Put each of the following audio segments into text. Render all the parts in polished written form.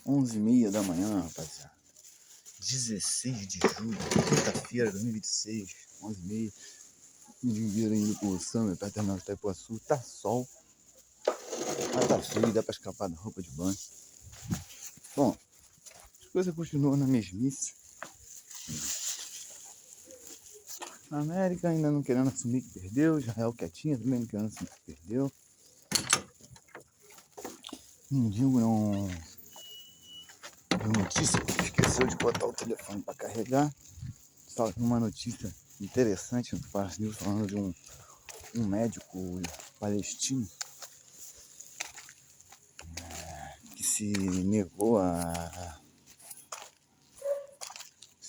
11h30 da manhã, rapaziada. 16 de julho, quinta-feira de 2026, 11h30. Dinheiro indo pro Samba, pra terminar de Itaipuaçu. Tá sol, mas tá frio, dá pra escapar da roupa de banho. Bom, as coisas continuam na mesmice. A América ainda não querendo assumir que perdeu, Israel quietinha também não querendo assumir que perdeu. Mendigo não deu notícia porque esqueceu de botar o telefone para carregar. Só uma notícia interessante no Fast News falando de um médico palestino que se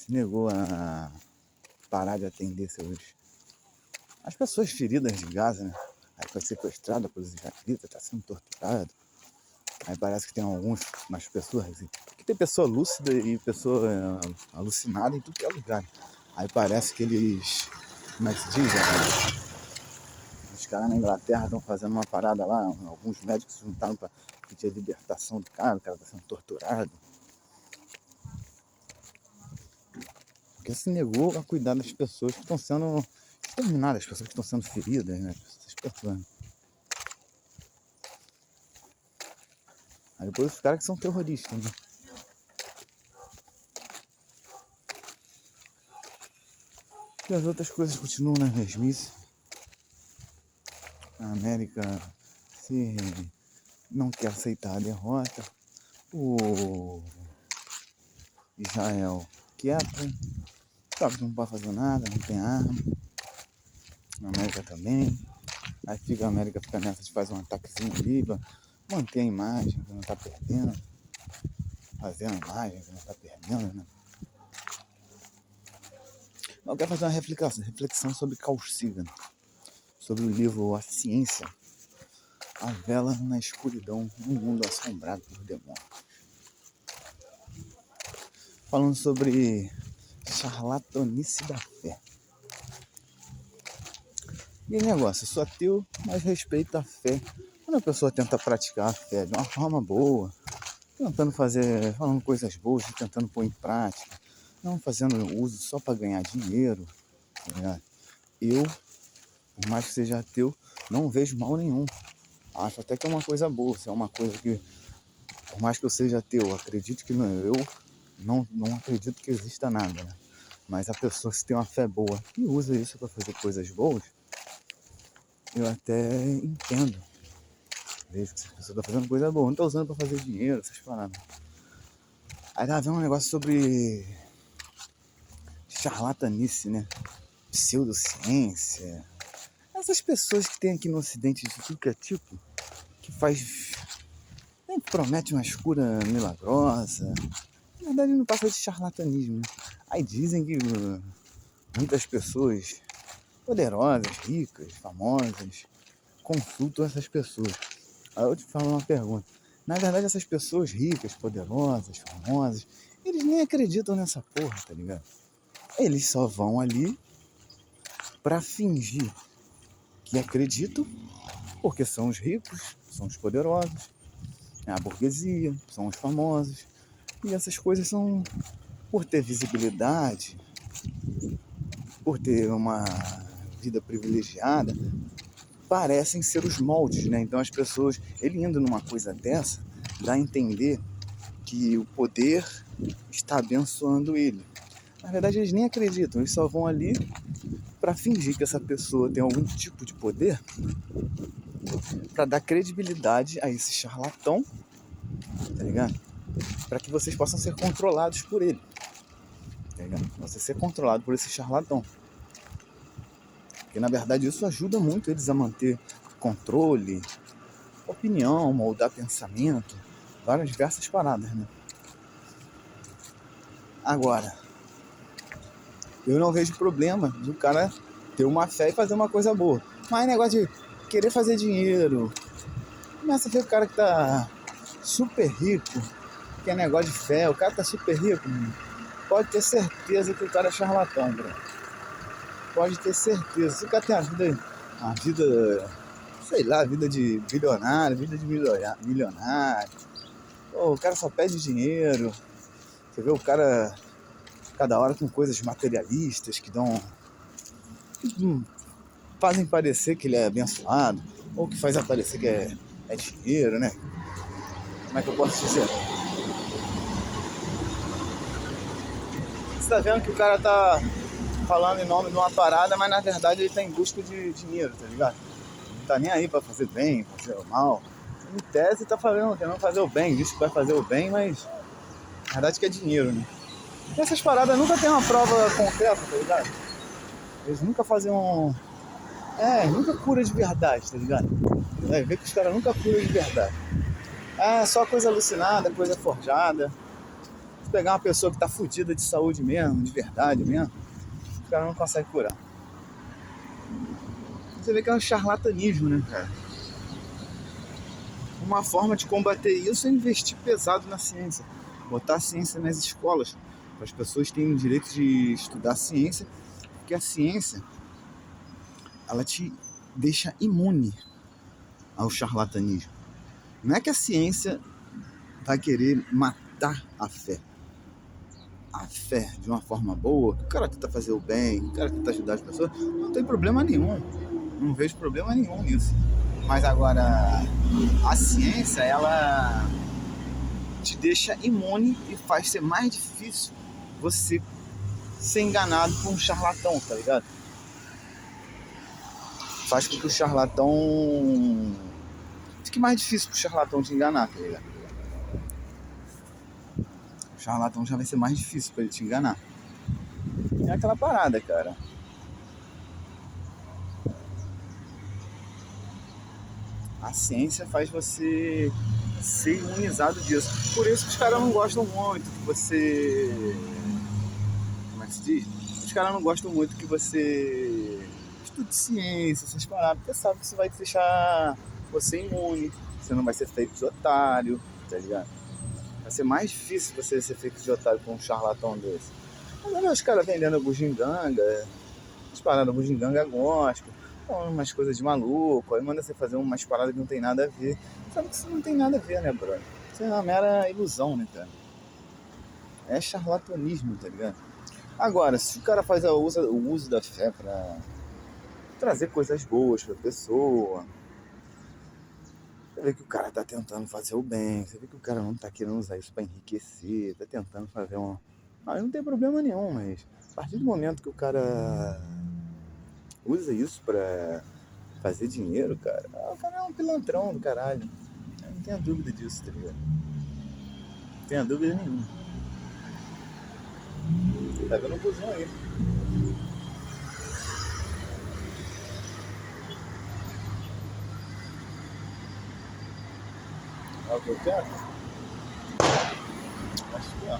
negou a parar de atender as pessoas feridas de Gaza, né? Aí foi sequestrado pelos israelitas, está sendo torturado. Aí parece que tem umas pessoas assim, que tem pessoa lúcida e pessoa alucinada em tudo que é lugar. Aí parece que eles, como é que se diz, os caras na Inglaterra estão fazendo uma parada lá, alguns médicos se juntaram para pedir a libertação do cara, o cara está sendo torturado. Porque se negou a cuidar das pessoas que estão sendo exterminadas, as pessoas que estão sendo feridas, né? Essas pessoas. Aí depois os caras que são terroristas, né? E as outras coisas continuam na mesmice. A América se não quer aceitar a derrota. O Israel quieto, sabe que não pode fazer nada, não tem arma. A América também. Aí a América fica nessa de fazer um ataquezinho ali, manter a imagem que não tá perdendo. Fazer a imagem que não tá perdendo, né? Eu quero fazer uma reflexão sobre Carl Sagan, sobre o livro A Ciência, a vela na escuridão, um mundo assombrado por demônios. Falando sobre charlatanice da fé. E negócio, eu sou ateu, mas respeito a fé. Quando a pessoa tenta praticar a fé de uma forma boa, falando coisas boas, tentando pôr em prática, não fazendo uso só para ganhar dinheiro, tá? Eu, por mais que seja ateu, não vejo mal nenhum. Acho até que é uma coisa boa, se é uma coisa que, por mais que eu seja ateu, acredito que eu não acredito que exista nada, né? Mas a pessoa que tem uma fé boa e usa isso para fazer coisas boas, eu até entendo. Vejo que essa pessoa está fazendo coisa boa, não está usando para fazer dinheiro, essas paradas. Aí tava vendo um negócio sobre charlatanice, né? Pseudociência. Essas pessoas que tem aqui no Ocidente de tudo que é tipo, que promete uma cura milagrosa. Na verdade não passa de charlatanismo, né? Aí dizem que muitas pessoas poderosas, ricas, famosas, consultam essas pessoas. Aí eu te falo uma pergunta. Na verdade essas pessoas ricas, poderosas, famosas, eles nem acreditam nessa porra, tá ligado? Eles só vão ali pra fingir que acreditam, porque são os ricos, são os poderosos, é a burguesia, são os famosos. E essas coisas são, por ter visibilidade, por ter uma vida privilegiada, parecem ser os moldes, né? Então as pessoas, ele indo numa coisa dessa, dá a entender que o poder está abençoando ele. Na verdade eles nem acreditam, eles só vão ali para fingir que essa pessoa tem algum tipo de poder, para dar credibilidade a esse charlatão, tá ligado? Para que vocês possam ser controlados por ele, tá ligado? Você ser controlado por esse charlatão. Porque na verdade isso ajuda muito eles a manter controle, opinião, moldar pensamento, várias diversas paradas, né? Agora, eu não vejo problema do cara ter uma fé e fazer uma coisa boa. Mas negócio de querer fazer dinheiro, começa a ver o cara que tá super rico, que é negócio de fé, o cara tá super rico, pode ter certeza que o cara é charlatão, bro. Pode ter certeza. Se o cara tem uma vida, sei lá, vida de bilionário, vida de milionário, Pô, o cara só pede dinheiro. Você vê o cara cada hora com coisas materialistas que dão... que fazem parecer que ele é abençoado, ou que faz parecer que é dinheiro, né? Como é que eu posso dizer? Você tá vendo que o cara tá falando em nome de uma parada, mas na verdade ele tá em busca de dinheiro, tá ligado? Não tá nem aí pra fazer bem, fazer o mal. Em tese tá falando, querendo fazer o bem, diz que vai fazer o bem, mas na verdade que é dinheiro, né? E essas paradas nunca tem uma prova concreta, tá ligado? Eles nunca fazem um... nunca cura de verdade, tá ligado? Vê que os caras nunca curam de verdade. Só coisa alucinada, coisa forjada. Se pegar uma pessoa que tá fodida de saúde mesmo, de verdade mesmo, os caras não conseguem curar. Você vê que é um charlatanismo, né, cara? Uma forma de combater isso é investir pesado na ciência. Botar a ciência nas escolas. Para as pessoas terem o direito de estudar ciência. Porque a ciência, ela te deixa imune ao charlatanismo. Não é que a ciência vai querer matar a fé. A fé de uma forma boa, o cara tenta fazer o bem, o cara tenta ajudar as pessoas, não tem problema nenhum. Não vejo problema nenhum nisso. Mas agora, a ciência, ela te deixa imune e faz ser mais difícil você ser enganado por um charlatão, tá ligado? Faz com que o charlatão... fique mais difícil pro charlatão te enganar, tá ligado? O charlatão já vai ser mais difícil pra ele te enganar. É aquela parada, cara. A ciência faz você ser imunizado disso. Por isso que os caras não gostam muito que você... como é que se diz? Os caras não gostam muito que você estude ciência, essas paradas, porque sabe que isso vai deixar você imune, você não vai ser feito de otário, tá ligado? Vai ser mais difícil você ser feito de otário com um charlatão desse. Mas olha os caras vendendo bugiganga, as paradas bugiganga gospel, umas coisas de maluco, aí manda você fazer umas paradas que não tem nada a ver. Sabe que isso não tem nada a ver, né, brother? Isso é uma mera ilusão, né, cara? É charlatanismo, tá ligado? Agora, se o cara faz o uso da fé pra trazer coisas boas pra pessoa, você vê que o cara tá tentando fazer o bem, você vê que o cara não tá querendo usar isso pra enriquecer, tá tentando fazer um... não tem problema nenhum, mas a partir do momento que o cara usa isso pra fazer dinheiro, cara, o cara é um pilantrão do caralho. Eu não tenho dúvida disso, tá ligado? Não tenho dúvida nenhuma. Tá vendo um busão aí. É o que eu quero? Acho que é.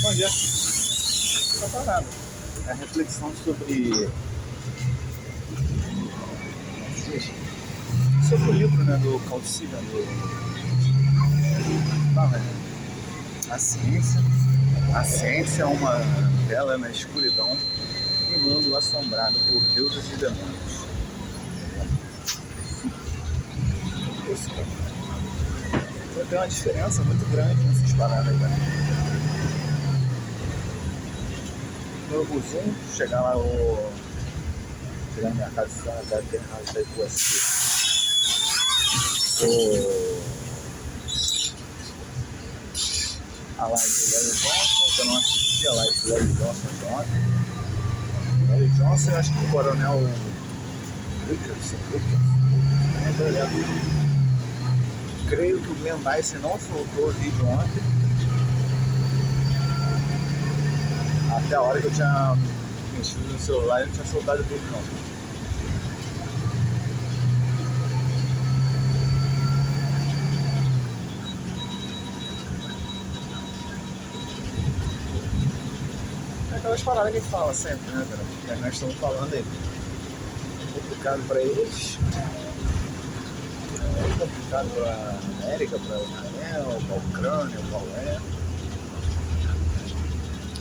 Bom dia. Não tá nada. É a reflexão sobre o livro, né, do Carl Sagan, a ciência é uma vela na escuridão e um mundo assombrado por deuses e demônios. Isso, cara. Tem uma diferença muito grande nessas paradas, né? No Zoom, chegar lá chegar na minha casa, na terminal da Iguaçu, a live do Larry Johnson, que eu não assisti a live do Larry Johnson de ontem. Larry Johnson, eu acho que o coronel Richardson, creio que o Glenn Dyson não soltou o vídeo ontem, até a hora que eu tinha mexido no celular e não tinha soltado o vídeo não. Aquelas paradas que a gente fala sempre, né, cara? Que nós estamos falando aí. Complicado pra eles. É complicado para a América, para Israel, para a Ucrânia, qual é.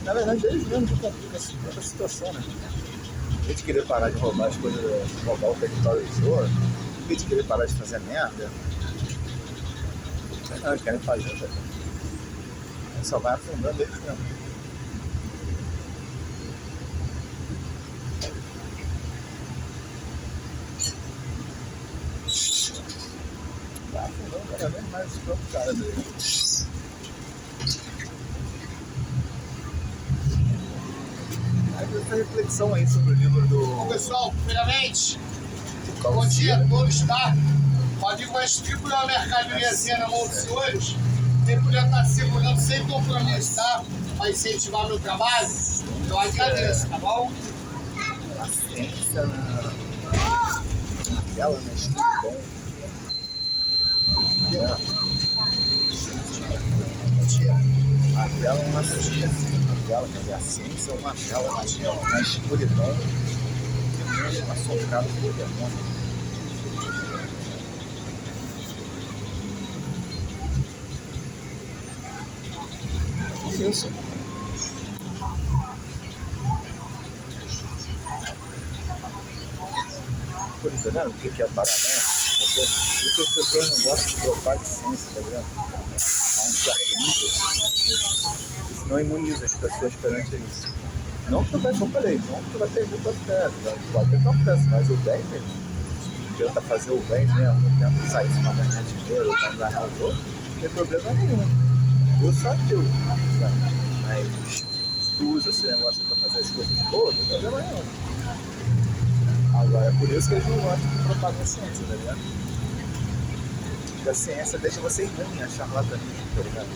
Na verdade, eles mesmos que complicam a situação, né? Em vez de querer parar de roubar as coisas, roubar o território dos outros, em vez de querer parar de fazer merda, não, eles querem fazer, tá? Só vai afundando eles mesmo. Vai afundando cada vez mais os próprios caras deles. Aí essa reflexão aí sobre o livro do... Bom, pessoal, primeiramente, bom dia a todos, tá? Pode distribuir uma mercadoriazinha na mão dos senhores, quem puder estar segurando sem compromisso, tá? Para incentivar meu trabalho, eu agradeço, tá bom? A ciência naquela, né? Estudo bom. A tela é uma ciência, a ciência é uma tela na escuridão, açucrado por demônio. Isso. Por isso, né? O que é a parada, né? Porque as pessoas não gostam de trocar de ciência, tá vendo? Há um certo nível. Isso não imuniza as pessoas perante isso. Não que tu vai, como eu falei, não que tu vai perder tua fé, pode ter tua fé, mas o bem mesmo. Tenta fazer o bem mesmo, tenta sair de uma ganhar dinheiro, pra enganar os outros, não tem problema nenhum. Eu sou ateu, sabe? Mas se tu usa esse negócio pra fazer as coisas boas, não tem problema nenhum. Agora, é por isso que eles não gostam de propagar a ciência, tá ligado? Porque a ciência deixa você imune a charlatanismo, tá ligado?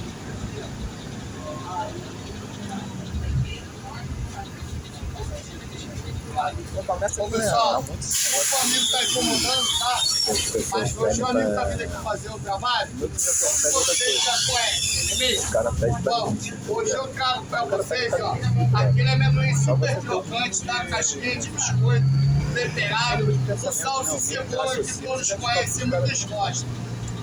Bom, pessoal, o amigo está incomodando, tá? Mas hoje o amigo está vindo aqui fazer o trabalho. Vocês já conhecem, não é mesmo? Bom, hoje eu trago para vocês, ó, aquele amendoim super crocante, tá? Casquinha de biscoito, temperado, com salsa e cebola que todos conhecem e muitos gostam.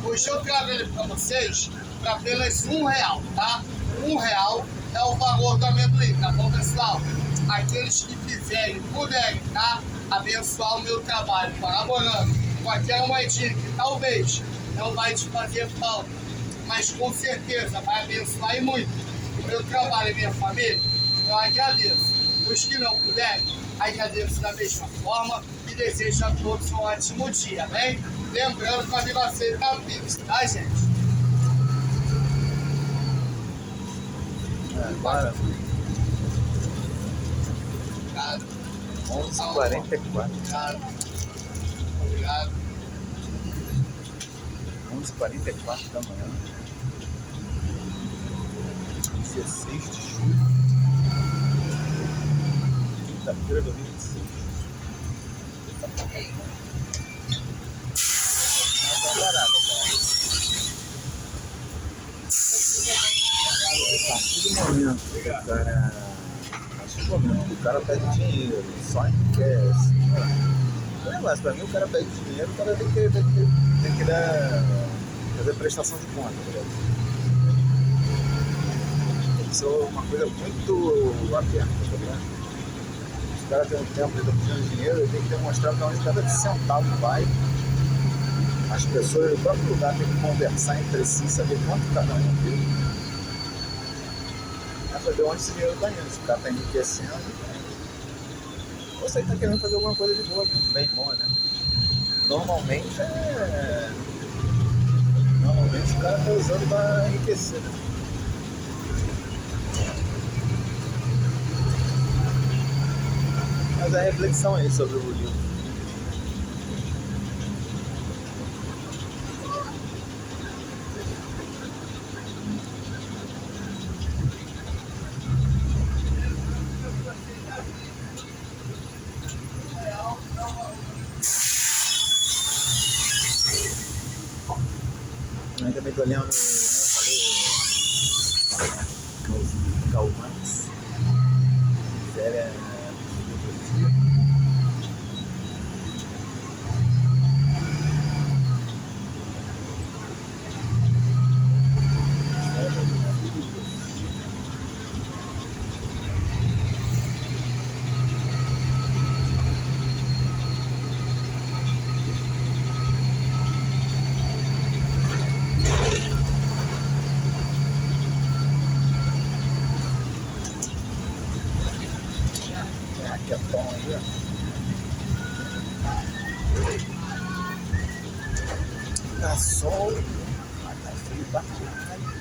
Hoje eu trago ele para vocês por apenas R$1, tá? R$1 é o valor do amendoim, tá bom, pessoal? Aqueles que quiserem, puderem, tá? Abençoar o meu trabalho, colaborando com aquela moedinha que talvez não vai te fazer falta, mas com certeza vai abençoar e muito o meu trabalho e minha família. Eu agradeço. Os que não puderem, agradeço da mesma forma e desejo a todos um ótimo dia, bem? Lembrando que a Viva Ceia tá Pix, tá, gente? Para. Obrigado. 11h44. Obrigado. 11h44 da manhã. 16 de julho. Quinta-feira de 2026. Não tá parada, cara. A partir do momento, cara. O cara pede dinheiro, só enriquece. O negócio, pra mim, o cara pede dinheiro, o cara tem que fazer prestação de conta, tá ligado? Tem que ser uma coisa muito aberta, tá ligado? Se o cara tem um tempo, ele tá pedindo dinheiro, ele tem que demonstrar pra onde cada centavo vai. As pessoas do próprio lugar têm que conversar entre si, saber quanto cada um deu. Saber onde esse dinheiro está indo, se o cara está enriquecendo, ou se ele está querendo fazer alguma coisa de boa, bem boa, né? Normalmente o cara está usando para enriquecer, né? Mas a reflexão aí sobre o livro. Eu também tô olhando, né, falei Karl Marx, séria filosofia. Mas tá frio pra caralho.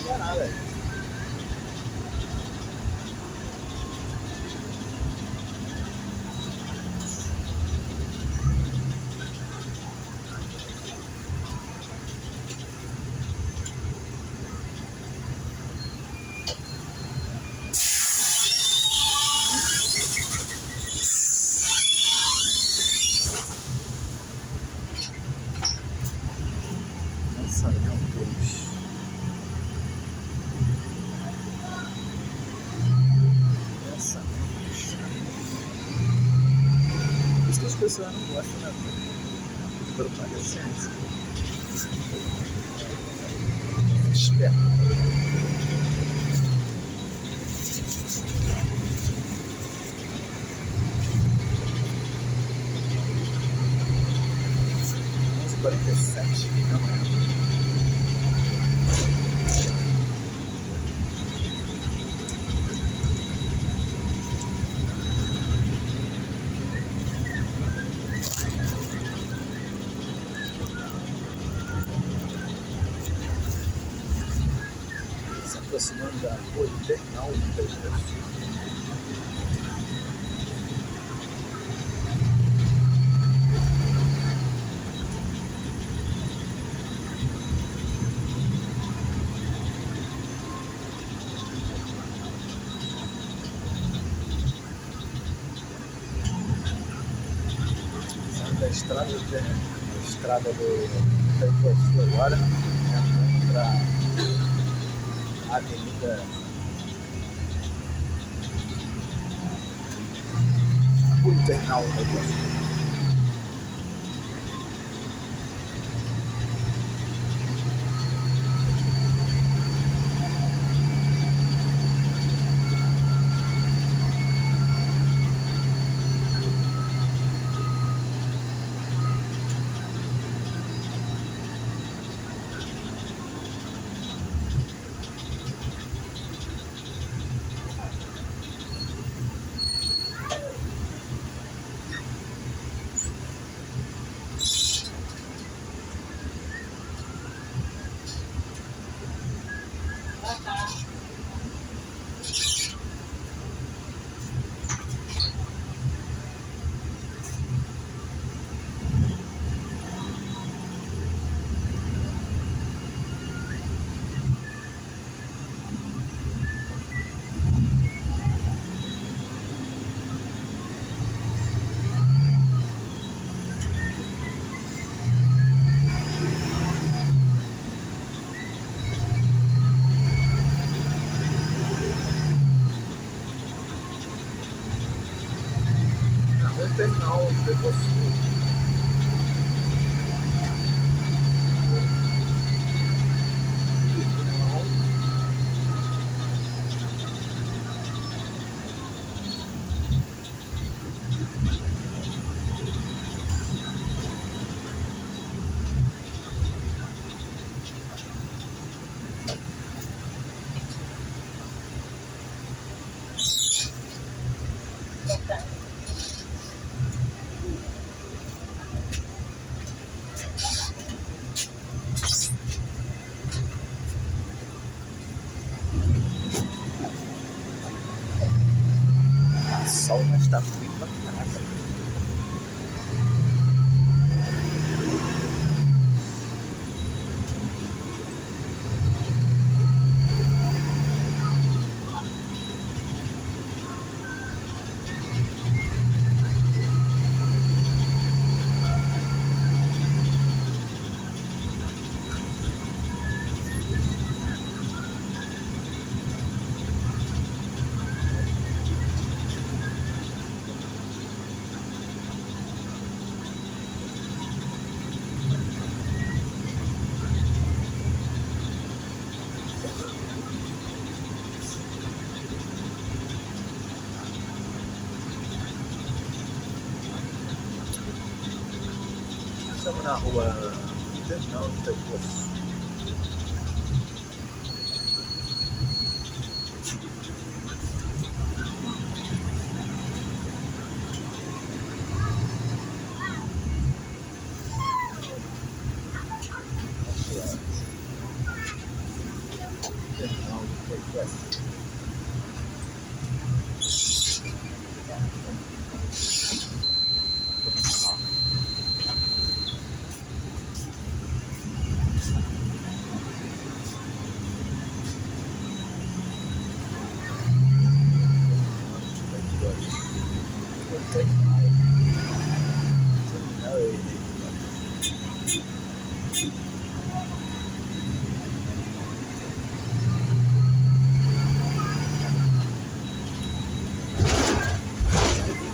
Não é nada. Nossa, meu Deus. Por isso que as pessoas não gostam, né? Propaganda. Espera. Onze e 47 da manhã. Se aproximando da rua Invernal das Estações. Da estrada da Iguaçu agora, entrando para a Avenida Internal da Iguaçu. Internal da Iguaçu. O sol não está frio pra caralho. na rua. Não, Itaguaçu.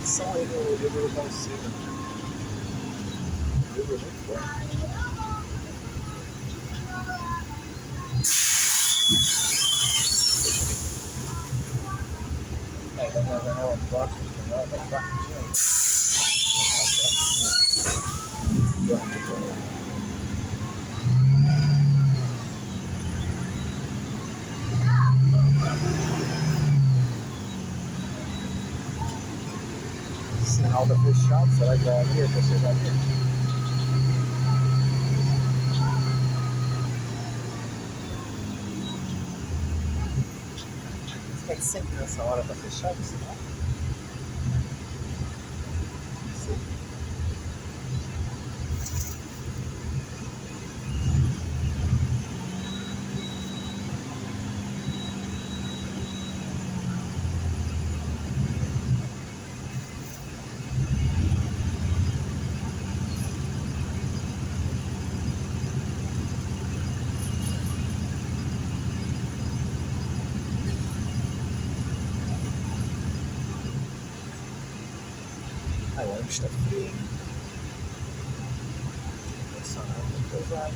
São aí no livro do Balseiro. O livro é muito bom. O sinal tá fechado, será que vai abrir para chegar aqui? Será que sempre nessa hora tá fechado o sinal? Não sei. Ah, o ônibus tá frio, hein? Impressionante, muito pesado.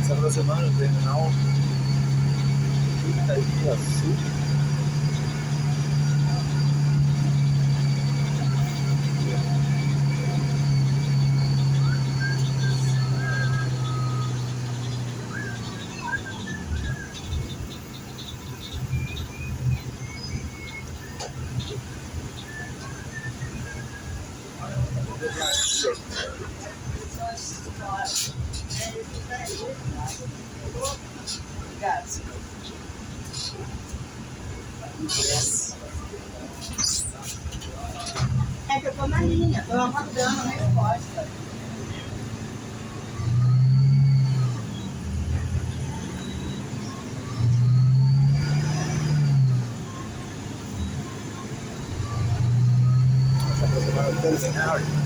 Se aproximando do terminal Itaguaçu. É que eu tô na linha, tô aguardando a resposta. Se aproximando do terminal Itaguaçu.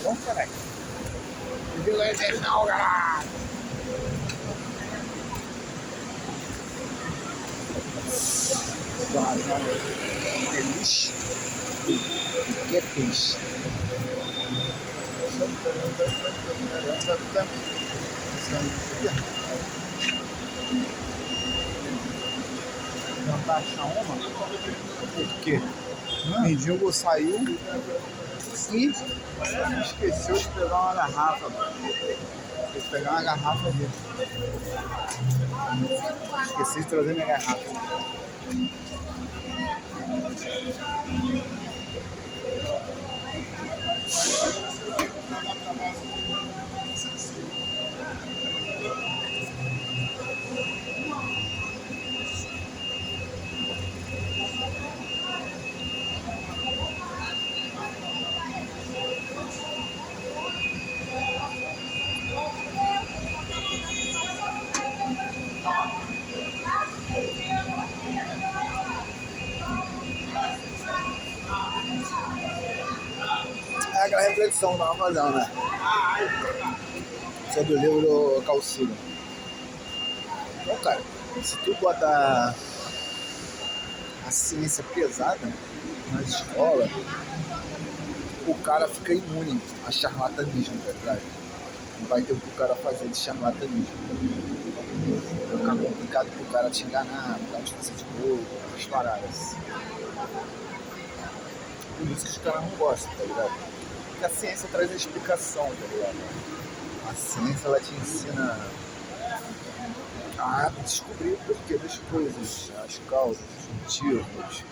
Bom, caralho. Beleza, não, galera. Feliz. Que é feliz? Tentar achar uma? Porque o mendigo saiu e esqueceu de pegar uma garrafa. Tem que pegar uma garrafa dele. Esqueci de trazer minha garrafa. É aquela reflexão que eu tava fazendo, né? Sobre o livro do Carl Sagan. Então, cara, se tu bota a ciência pesada na escola, o cara fica imune a charlatanismo, tá ligado? Não vai ter o que o cara fazer de charlatanismo. Vai ficar complicado pro cara te enganar, pro cara te fazer de bobo, as paradas. Por isso que os caras não gostam, tá ligado? Porque a ciência traz a explicação, tá ligado? A ciência, ela te ensina a descobrir o porquê das coisas, as causas, os motivos.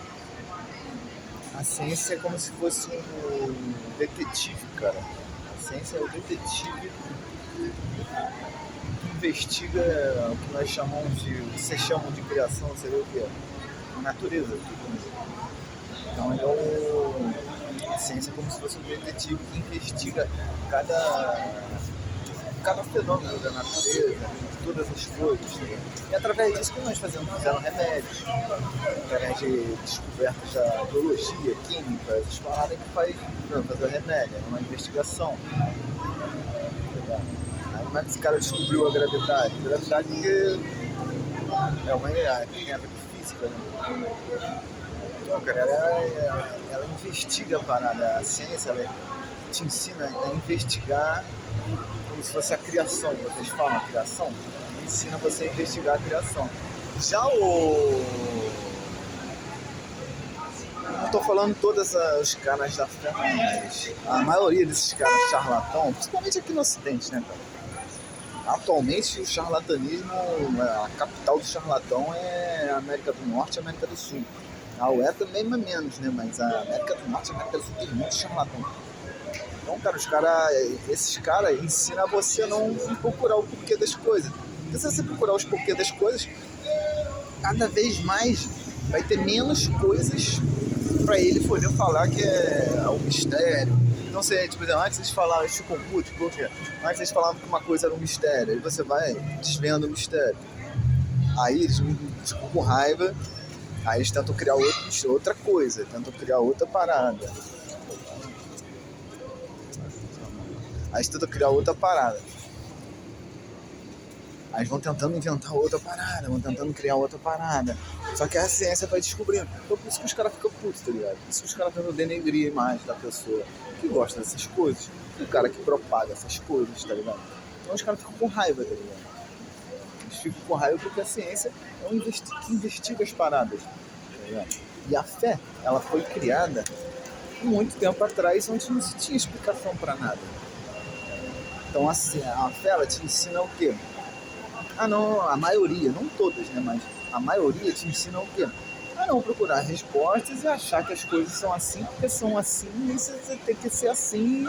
A ciência é como se fosse um detetive, cara. A ciência é o detetive que investiga o que nós chamamos de... Vocês chamam de criação, você vê o que é? A natureza, tudo. Então é a ciência é como se fosse um detetive que investiga cada fenômeno da natureza, de todas as coisas. E através disso que nós fizeram remédios, através de descobertas da biologia, química, essas paradas que faz fazer remédio, é uma investigação. Aí como é que esse cara descobriu a gravidade? A gravidade é uma tem a ver com física, né? Então, cara, ela investiga a parada, a ciência, ela te ensina a investigar como se fosse a criação. Vocês falam a criação, ensina você a investigar a criação. Já não estou falando todos os caras da fé, mas a maioria desses caras charlatão, principalmente aqui no Ocidente, né, cara? Atualmente o charlatanismo, a capital do charlatão é a América do Norte e a América do Sul. A UE também é menos, né? Mas a América do Norte e a América do Sul tem muito charlatão. Então, cara, esses caras ensinam você a não procurar o porquê das coisas. Porque se você procurar os porquês das coisas, cada vez mais vai ter menos coisas pra ele poder falar que é um mistério. Então, tipo, antes eles falavam, eles ficam putos, porque antes eles falavam que uma coisa era um mistério, aí você vai desvendo o mistério. Aí eles ficam com raiva, aí eles tentam criar outra coisa, tentam criar outra parada. Aí eles tentam criar outra parada. Aí eles vão tentando inventar outra parada, vão tentando criar outra parada. Só que a ciência vai descobrindo. Então por isso que os caras ficam putos, tá ligado? Por isso que os caras tentam denegrir a imagem da pessoa que gosta dessas coisas. O cara que propaga essas coisas, tá ligado? Então os caras ficam com raiva, tá ligado? Eles ficam com raiva porque a ciência é um que investiga as paradas, tá ligado? E a fé, ela foi criada muito tempo atrás, onde não se tinha explicação pra nada. Então assim, a fé, ela te ensina o quê? Ah não, a maioria, não todas, né, mas a maioria te ensina o quê? A não procurar respostas e achar que as coisas são assim porque são assim e você tem que ser assim.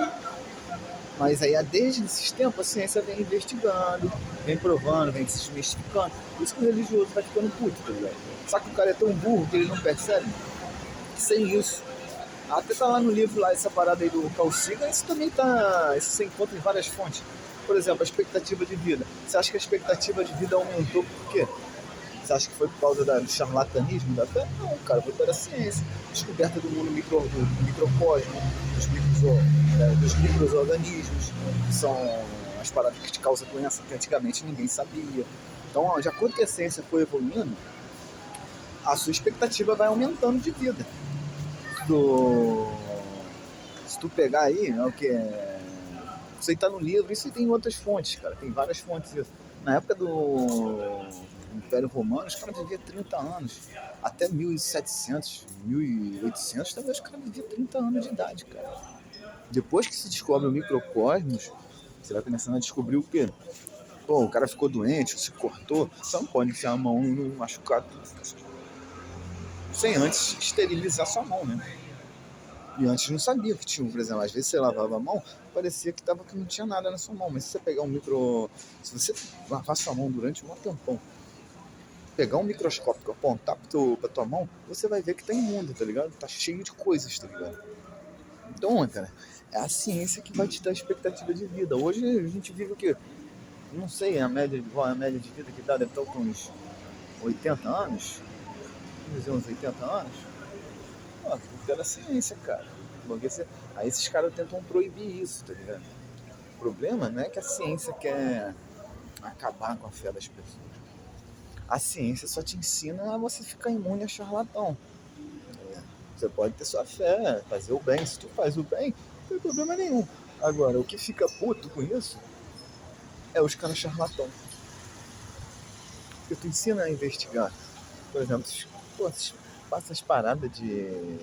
Mas aí, desde esses tempos, a ciência vem investigando, vem provando, vem se desmistificando. Por isso que o religioso vai ficando puto, tá ligado? Só que o cara é tão burro que ele não percebe. Sem isso, até tá lá no livro, lá, essa parada aí do Carl Sagan, isso também tá... Isso você encontra em várias fontes. Por exemplo, a expectativa de vida. Você acha que a expectativa de vida aumentou por quê? Você acha que foi por causa do charlatanismo da fé? Não, cara, foi pela ciência. Descoberta do mundo do microcosmo, dos micro-organismos, que são as paradas que te causam doença que antigamente ninguém sabia. Então, de acordo com a ciência foi evoluindo, a sua expectativa vai aumentando de vida. Se tu pegar aí, é o que é... Isso aí tá no livro, isso aí tem outras fontes, cara. Tem várias fontes disso. Na época do Império Romano, os caras viviam 30 anos. Até 1700, 1800, talvez os caras viviam 30 anos de idade, cara. Depois que se descobre o microcosmos, você vai começando a descobrir o quê? Pô, o cara ficou doente, se cortou, você não pode enfiar a mão no machucado sem antes esterilizar sua mão, né? E antes não sabia que tinha, por exemplo, às vezes você lavava a mão, parecia que não tinha nada na sua mão, mas se você pegar se você lavar sua mão durante um tempão, pegar um microscópio, apontar pra tua mão, você vai ver que tá imundo, tá ligado? Tá cheio de coisas, tá ligado? Então, cara, é a ciência que vai te dar expectativa de vida. Hoje a gente vive o quê? Não sei, a média de vida que dá deve estar com uns 80 anos, vamos dizer uns 80 anos. Pô, pela ciência, cara. Porque aí esses caras tentam proibir isso, tá ligado? O problema não é que a ciência quer acabar com a fé das pessoas. A ciência só te ensina a você ficar imune a charlatão. Você pode ter sua fé, fazer o bem. Se tu faz o bem, não tem problema nenhum. Agora, o que fica puto com isso é os caras charlatão. Porque tu ensina a investigar. Por exemplo, passa as paradas de...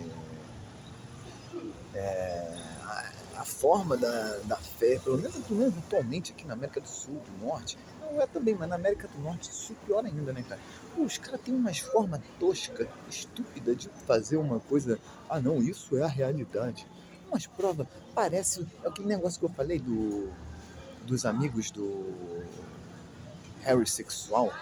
a forma da fé, pelo menos atualmente aqui na América do Sul, do Norte, não é também, mas na América do Norte isso é pior ainda, né, cara? Pô, os caras têm umas formas toscas, estúpidas de fazer uma coisa, não, isso é a realidade. Umas provas, parece, é aquele negócio que eu falei dos amigos do Harry sexual,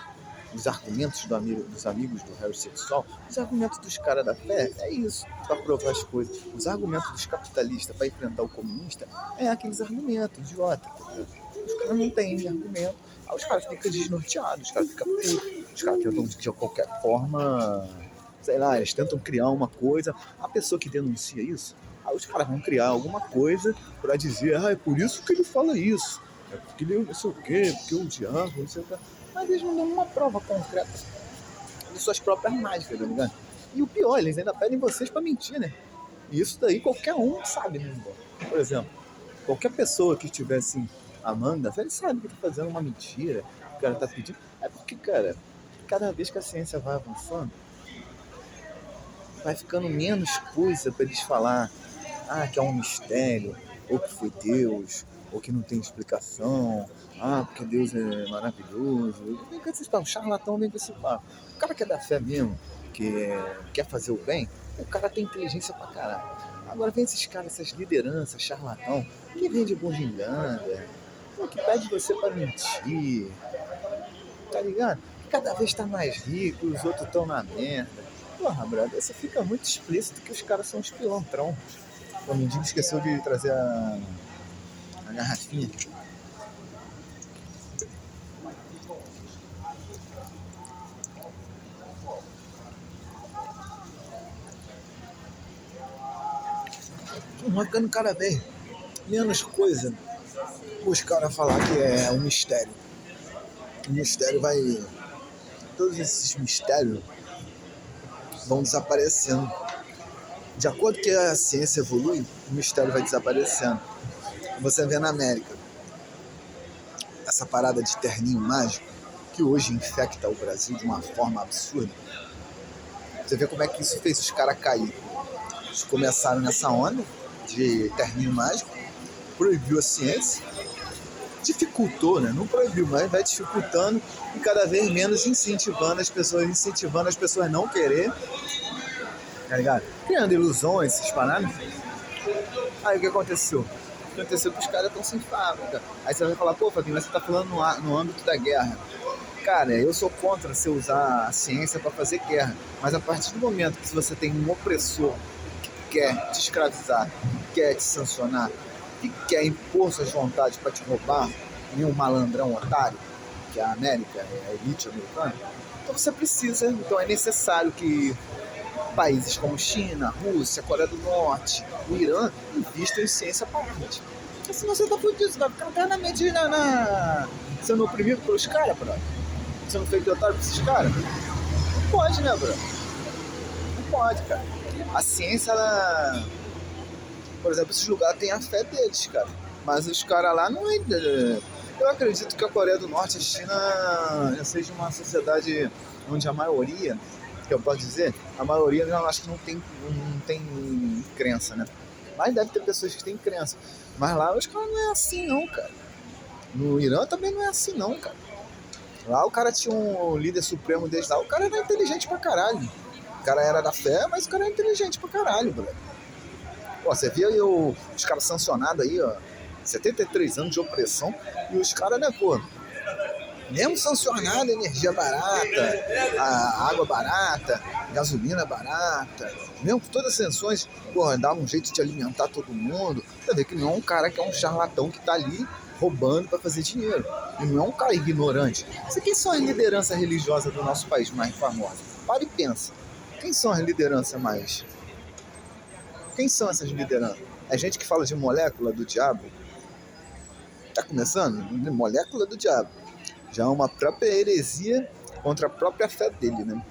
os argumentos dos amigos do Harry sexual, os argumentos dos caras da fé é isso, para provar as coisas. Os argumentos dos capitalistas para enfrentar o comunista é aqueles argumentos idiota. Os caras não têm argumento, aí os caras ficam desnorteados, os caras ficam putos, os caras tentam de qualquer forma, sei lá, eles tentam criar uma coisa. A pessoa que denuncia isso, aí os caras vão criar alguma coisa para dizer, é por isso que ele fala isso, é porque ele não sei o quê, porque o diabo, não sei o que. Mas eles não dão uma prova concreta de suas próprias mágicas, tá ligado? E o pior, eles ainda pedem vocês pra mentir, né? E isso daí qualquer um sabe, né? Por exemplo, qualquer pessoa que estiver assim, amando, ele sabe que tá fazendo uma mentira, o cara tá pedindo. É porque, cara, cada vez que a ciência vai avançando, vai ficando menos coisa pra eles falar, que é um mistério, ou que foi Deus, ou que não tem explicação, porque Deus é maravilhoso. Vem com esse papo, charlatão vem com esse papo. O cara que é da fé mesmo, que quer fazer o bem, o cara tem inteligência pra caralho. Agora vem esses caras, essas lideranças, charlatão, que vem de bugiganga, que pede você pra mentir, tá ligado? Cada vez tá mais rico, os outros estão na merda. Porra, brother, isso fica muito explícito que os caras são uns pilantrão. O mendigo esqueceu de trazer a garrafinha. Vai ficando cada vez menos coisa os caras falar que é um mistério. O mistério vai... Todos esses mistérios vão desaparecendo. De acordo com que a ciência evolui, o mistério vai desaparecendo. Você vê na América essa parada de terninho mágico, que hoje infecta o Brasil de uma forma absurda. Você vê como é que isso fez os caras cair. Eles começaram nessa onda de terninho mágico, proibiu a ciência, dificultou, né? Não proibiu, mas vai dificultando e cada vez menos incentivando as pessoas a não querer, tá ligado? Criando ilusões, essas paradas. Aí o que aconteceu? Aconteceu que os caras estão sem fábrica. Aí você vai falar, pô, Fabinho, mas você tá falando no âmbito da guerra. Cara, eu sou contra você usar a ciência para fazer guerra, mas a partir do momento que você tem um opressor que quer te escravizar, que quer te sancionar, que quer impor suas vontades para te roubar, e um malandrão otário, que é a América, é a elite americana, Então você precisa, então é necessário que países como China, Rússia, Coreia do Norte, o Irã investam em ciência para arte. Porque senão você tá fudido, você vai ficar eternamente sendo oprimido pelos caras, brother. Sendo feito otário por esses caras. Não pode, né, brother? Não pode, cara. A ciência, ela... Por exemplo, esses lugares têm a fé deles, cara. Mas os caras lá não... Eu acredito que a Coreia do Norte, a China, seja uma sociedade onde a maioria, que eu posso dizer, a maioria eu acho que não tem crença, né? Mas deve ter pessoas que têm crença. Mas lá os caras não é assim não, cara. No Irã também não é assim não, cara. Lá o cara tinha um líder supremo desde lá, o cara era inteligente pra caralho. O cara era da fé, mas o cara era inteligente pra caralho, brother. Pô, você via aí os caras sancionados aí, ó, 73 anos de opressão, e os caras, né, pô, mesmo sancionado, energia barata, a água barata, gasolina barata, mesmo com todas as sanções, pô, dá um jeito de alimentar todo mundo. Você vê que não é um cara que é um charlatão que tá ali roubando para fazer dinheiro. E não é um cara ignorante. Quem são as lideranças religiosas do nosso país mais famosas? Para e pensa. Quem são as lideranças mais? Quem são essas lideranças? É gente que fala de molécula do diabo? Tá começando? Molécula do diabo. Já é uma própria heresia contra a própria fé dele, né?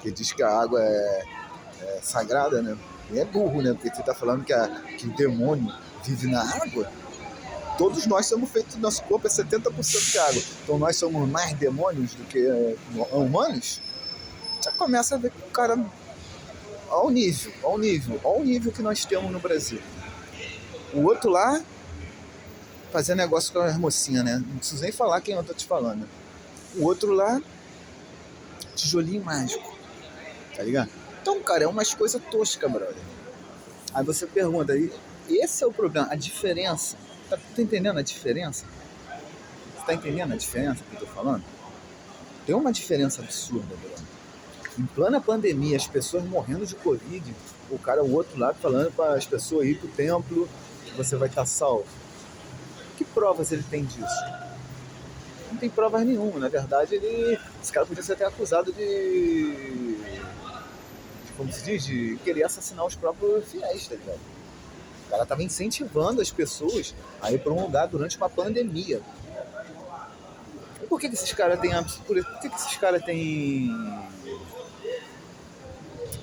Que diz que a água é sagrada, né? E é burro, né? Porque você tá falando que o demônio vive na água. Todos nós somos feitos, nosso corpo é 70% de água. Então nós somos mais demônios do que humanos. Já começa a ver que o cara... Olha o nível que nós temos no Brasil. O outro lá, fazendo negócio com as mocinhas, né? Não preciso nem falar quem eu tô te falando. Né? O outro lá, tijolinho mágico. Tá ligado? Então, cara, é umas coisas toscas, brother. Aí você pergunta, esse é o problema, a diferença. Tá entendendo a diferença? Você tá entendendo a diferença que eu tô falando? Tem uma diferença absurda, brother. Em plena pandemia, as pessoas morrendo de Covid, o outro lado falando para as pessoas ir pro templo, que você vai estar salvo. Que provas ele tem disso? Não tem provas nenhuma. Na verdade, esse cara podia ser até acusado de como se diz, de querer assassinar os próprios fiéis, tá ligado? O cara tava incentivando as pessoas a ir para um lugar durante uma pandemia. E por que esses caras têm...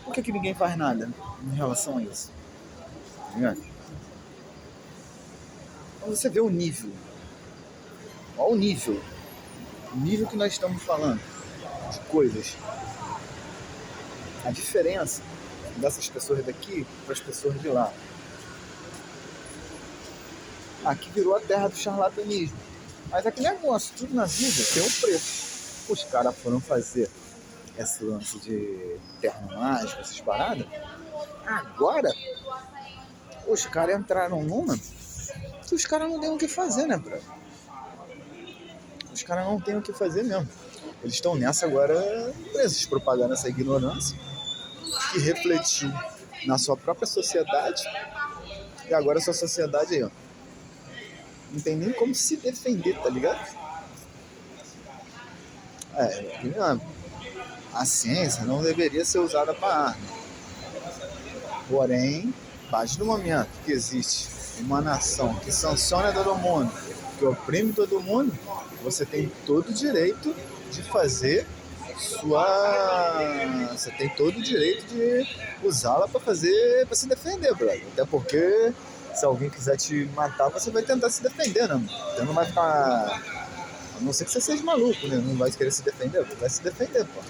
Por que ninguém faz nada em relação a isso? Tá ligado? Então você vê o nível. Olha o nível. O nível que nós estamos falando de coisas. A diferença dessas pessoas daqui para as pessoas de lá. Aqui virou a terra do charlatanismo. Mas aquele negócio, tudo na vida tem um preço. Os caras foram fazer esse lance de terno mágico, essas paradas. Agora, os caras entraram numa que os caras não têm o que fazer, né, brother? Os caras não têm o que fazer mesmo. Eles estão nessa agora presos, propagando essa ignorância que refletiu na sua própria sociedade. E agora a sua sociedade aí, ó, não tem nem como se defender, tá ligado? A ciência não deveria ser usada para arma. Porém, a partir do momento que existe uma nação que sanciona todo mundo, que oprime todo mundo, você tem todo o direito de fazer você tem todo o direito de usá-la para se defender, brother. Até porque se alguém quiser te matar, você vai tentar se defender, né? Então não vai ficar... A não ser que você seja maluco, né? Não vai querer se defender, você vai se defender, pô.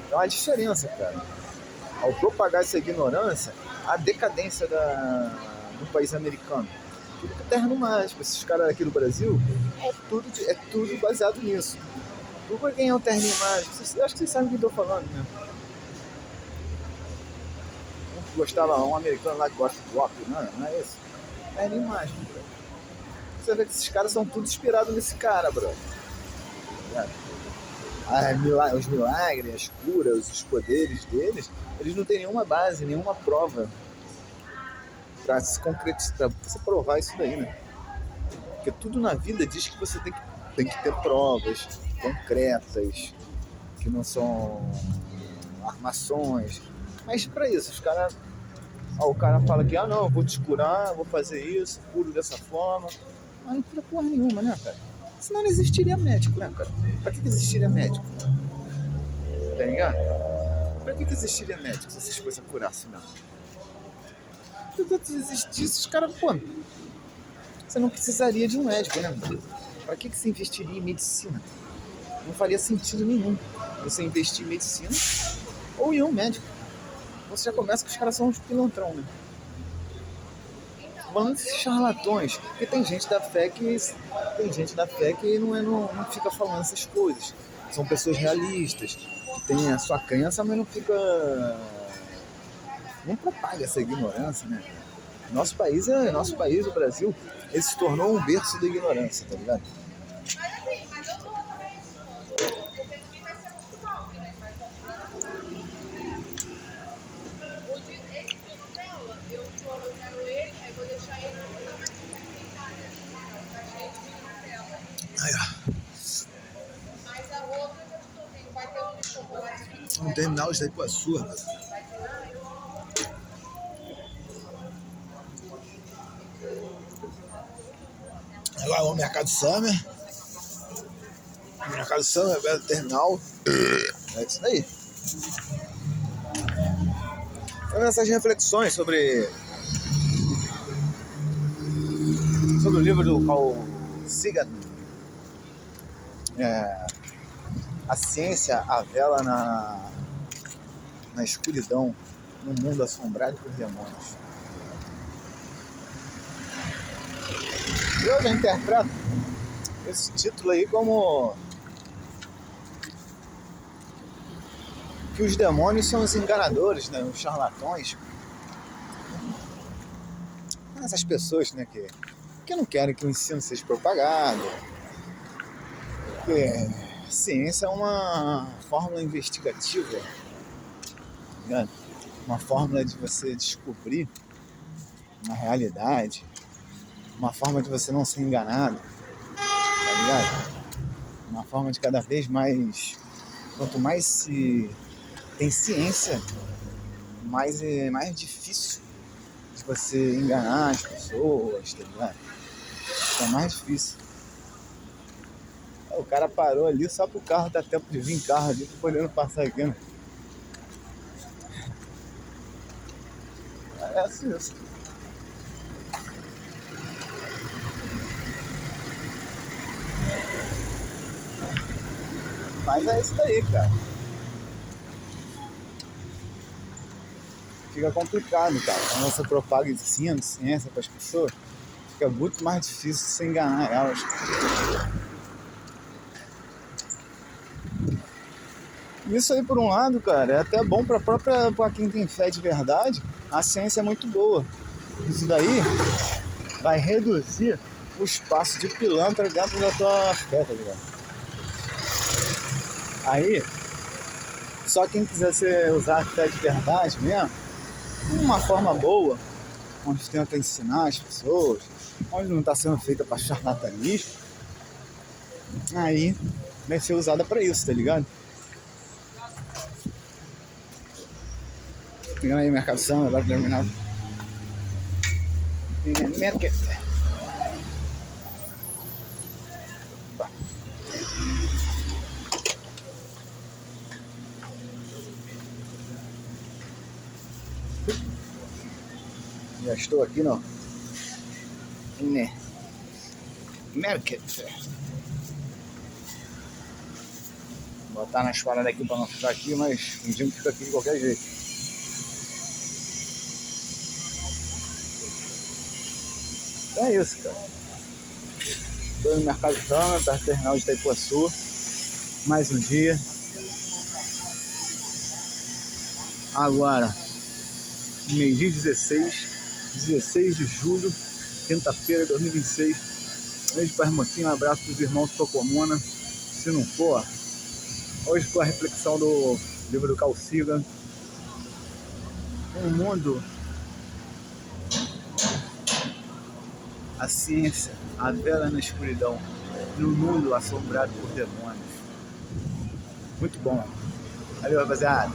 Então a diferença, cara. Ao propagar essa ignorância, a decadência do país americano. Tudo que é terreno mágico. Esses caras aqui do Brasil, é tudo baseado nisso. Por quem é o terninho mágico? Acho que vocês sabem o que eu tô falando, né? Um americano lá que gosta de rock, não é isso? Terninho mágico, bro. Você vê que esses caras são tudo inspirados nesse cara, bro. Os milagres, as curas, os poderes deles, eles não têm nenhuma base, nenhuma prova pra se concretizar, pra você provar isso daí, né? Porque tudo na vida diz que você tem que ter provas concretas, que não são armações. Mas pra isso, o cara fala que, não, eu vou te curar, vou fazer isso, curo dessa forma. Mas não cura porra nenhuma, né, cara? Senão não existiria médico, né, cara? Pra que existiria médico? Tá ligado? Pra que existiria médico se essas coisas curassem mesmo? Se existisse, os caras, pô, você não precisaria de um médico, né? Pra que você investiria em medicina? Não faria sentido nenhum você investir em medicina ou em um médico. Você já começa que os caras são uns pilantrão, né? Falando desses charlatões, porque tem gente da fé que não fica falando essas coisas. São pessoas realistas, que têm a sua crença, mas não propaga essa ignorância, né? Nosso país, o Brasil, ele se tornou um berço da ignorância, tá ligado? Vamos terminar os da Ipuaçu, rapaz. Agora vamos ao Mercado Summer. Mercado Summer, Belo Terminal. É isso aí. Então, essas reflexões sobre o livro do Carl Sagan, A Ciência, a Vela na Escuridão, num mundo assombrado por demônios. Eu já interpreto esse título aí como que os demônios são os enganadores, né? Os charlatões. Essas pessoas, né, que não querem que o ensino seja propagado. Porque ciência é uma fórmula investigativa, né? Uma fórmula de você descobrir uma realidade, uma forma de você não ser enganado, tá ligado? Uma forma de cada vez mais, quanto mais se tem ciência, mais é mais difícil de você enganar as pessoas, tá ligado? É mais difícil. O cara parou ali só pro carro dar tempo de vir carro ali, podendo passar aqui, né? É assim isso. Mas é isso daí, cara. Fica complicado, cara. Quando você propaga ensino, ciência para as pessoas, fica muito mais difícil você enganar elas. Isso aí, por um lado, cara, é até bom para quem tem fé de verdade. A ciência é muito boa. Isso daí vai reduzir o espaço de pilantra dentro da tua fé, tá ligado? Aí, só quem quiser usar a fé de verdade mesmo, uma forma boa, onde tenta ensinar as pessoas, onde não está sendo feita para charlatanismo, aí vai ser usada para isso, tá ligado? Pegando aí Mercado Summer, agora terminado. Mercado. Já estou aqui no Market. Vou botar nas paradas aqui para não ficar aqui, mas um dia fica aqui de qualquer jeito. Então é isso, cara. Estou no Mercado Summer, perto do terminal de Itaipuaçu. Mais um dia. Agora, meio-dia 16 de julho, quinta-feira de 2026. Beijo para as mocinhas, um abraço para os irmãos Tocomona. Se não for, hoje com a reflexão do livro do Carl Sagan, um mundo, a ciência, a vela na escuridão, num mundo assombrado por demônios. Muito bom. Valeu, rapaziada.